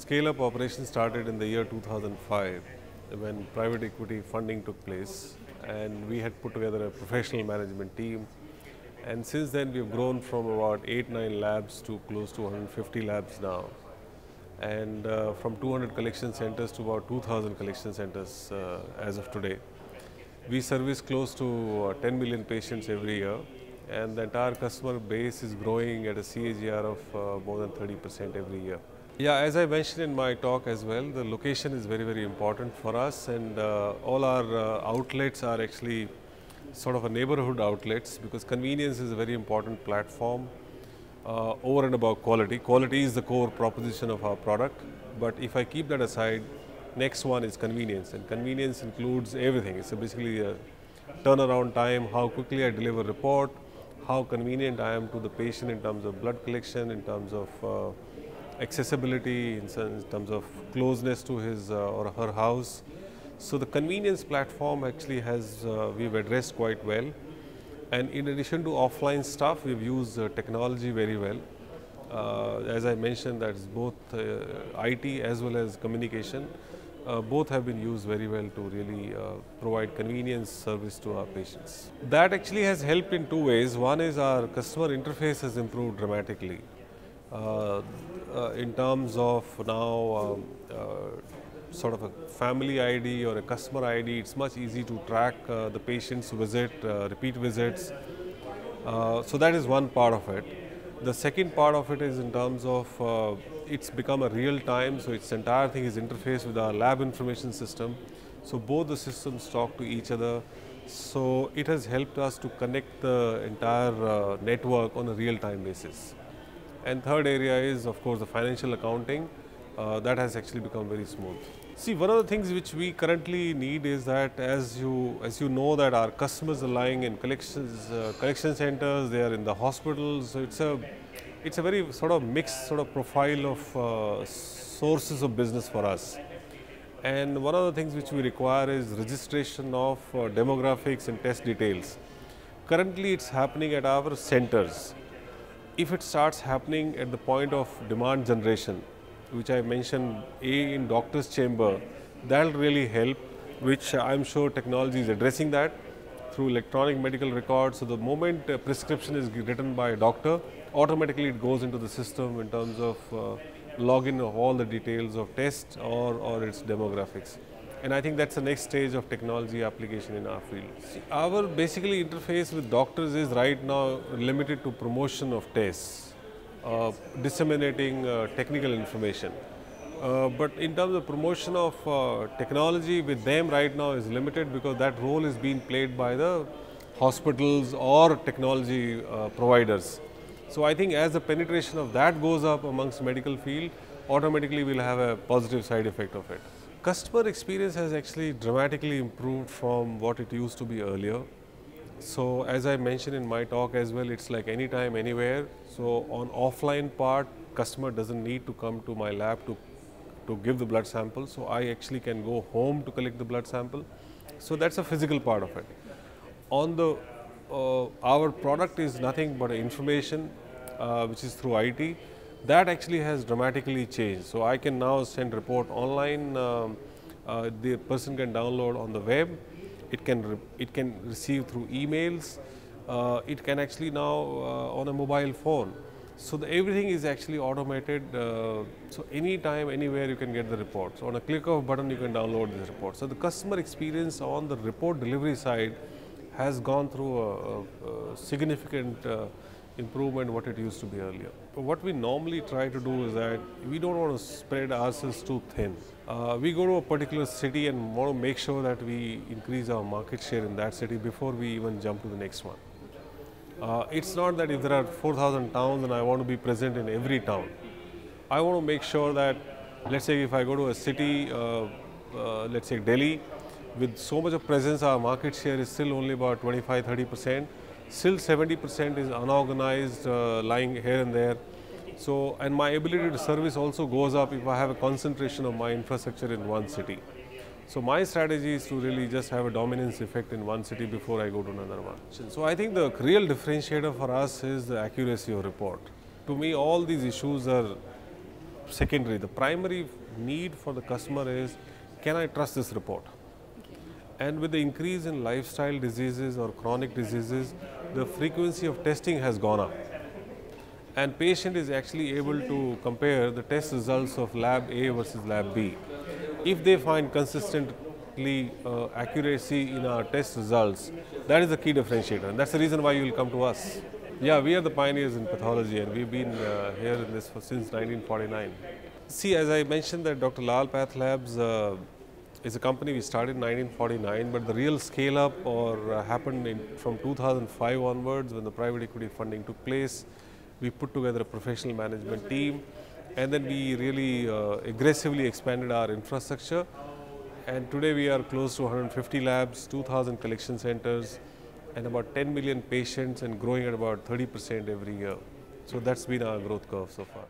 scale-up operation started in the year 2005 when private equity funding took place, and we had put together a professional management team. And since then, we've grown from about 8-9 labs to close to 150 labs now, and from 200 collection centers to about 2,000 collection centers as of today. We service close to 10 million patients every year, and the entire customer base is growing at a CAGR of more than 30% every year. Yeah, as I mentioned in my talk as well, the location is very, very important for us, and all our outlets are actually sort of a neighborhood outlets, because convenience is a very important platform over and above quality. Quality is the core proposition of our product, but if I keep that aside, next one is convenience, and convenience includes everything. It's basically a turnaround time, how quickly I deliver a report, how convenient I am to the patient in terms of blood collection, in terms of accessibility, in terms of closeness to his or her house. So the convenience platform actually we've addressed quite well. And in addition to offline stuff, we've used technology very well. As I mentioned, that's both IT as well as communication. Both have been used very well to really provide convenience service to our patients. That actually has helped in two ways. One is our customer interface has improved dramatically. In terms of now sort of a family ID or a customer ID, it's much easy to track the patient's visit, repeat visits. So that is one part of it. The second part of it is in terms of it's become a real time, so its entire thing is interfaced with our lab information system. So both the systems talk to each other. So it has helped us to connect the entire network on a real time basis. And third area is, of course, the financial accounting. That has actually become very smooth. See, one of the things which we currently need is that as you know that our customers are lying in collection centers, they are in the hospitals. So it's a very sort of mixed sort of profile of sources of business for us. And one of the things which we require is registration of demographics and test details. Currently, it's happening at our centers. If it starts happening at the point of demand generation, which I mentioned in doctor's chamber, that will really help, which I'm sure technology is addressing that through electronic medical records. So the moment a prescription is written by a doctor, automatically it goes into the system in terms of login of all the details of tests or its demographics. And I think that's the next stage of technology application in our field. Our basically interface with doctors is right now limited to promotion of tests, disseminating technical information. But in terms of promotion of technology with them right now is limited, because that role is being played by the hospitals or technology providers. So I think as the penetration of that goes up amongst medical field, automatically we'll have a positive side effect of it. Customer experience has actually dramatically improved from what it used to be earlier. So as I mentioned in my talk as well, it's like anytime, anywhere. So on offline part, customer doesn't need to come to my lab to give the blood sample. So I actually can go home to collect the blood sample. So that's a physical part of it. On the our product is nothing but information, which is through IT. That actually has dramatically changed. So I can now send report online. The person can download on the web. It can receive through emails. It can actually now on a mobile phone. So everything is actually automated. So anytime, anywhere you can get the report. So on a click of a button you can download this report. So the customer experience on the report delivery side has gone through a significant improvement what it used to be earlier. What we normally try to do is that we don't want to spread ourselves too thin. We go to a particular city and want to make sure that we increase our market share in that city before we even jump to the next one. It's not that if there are 4,000 towns and I want to be present in every town. I want to make sure that, let's say if I go to a city, let's say Delhi, with so much of presence, our market share is still only about 25–30%. Still 70% is unorganized, lying here and there. So, and my ability to service also goes up if I have a concentration of my infrastructure in one city. So my strategy is to really just have a dominance effect in one city before I go to another one. So I think the real differentiator for us is the accuracy of report. To me, all these issues are secondary. The primary need for the customer is, can I trust this report? And with the increase in lifestyle diseases or chronic diseases, the frequency of testing has gone up. And patient is actually able to compare the test results of lab A versus lab B. If they find consistently accuracy in our test results, that is the key differentiator, and that's the reason why you will come to us. Yeah, we are the pioneers in pathology, and we've been here in this since 1949. See, as I mentioned, that Dr. Lal Path Labs is a company we started in 1949, but the real scale up happened from 2005 onwards, when the private equity funding took place. We put together a professional management team, and then we really aggressively expanded our infrastructure. And today we are close to 150 labs, 2,000 collection centers, and about 10 million patients, and growing at about 30% every year. So that's been our growth curve so far.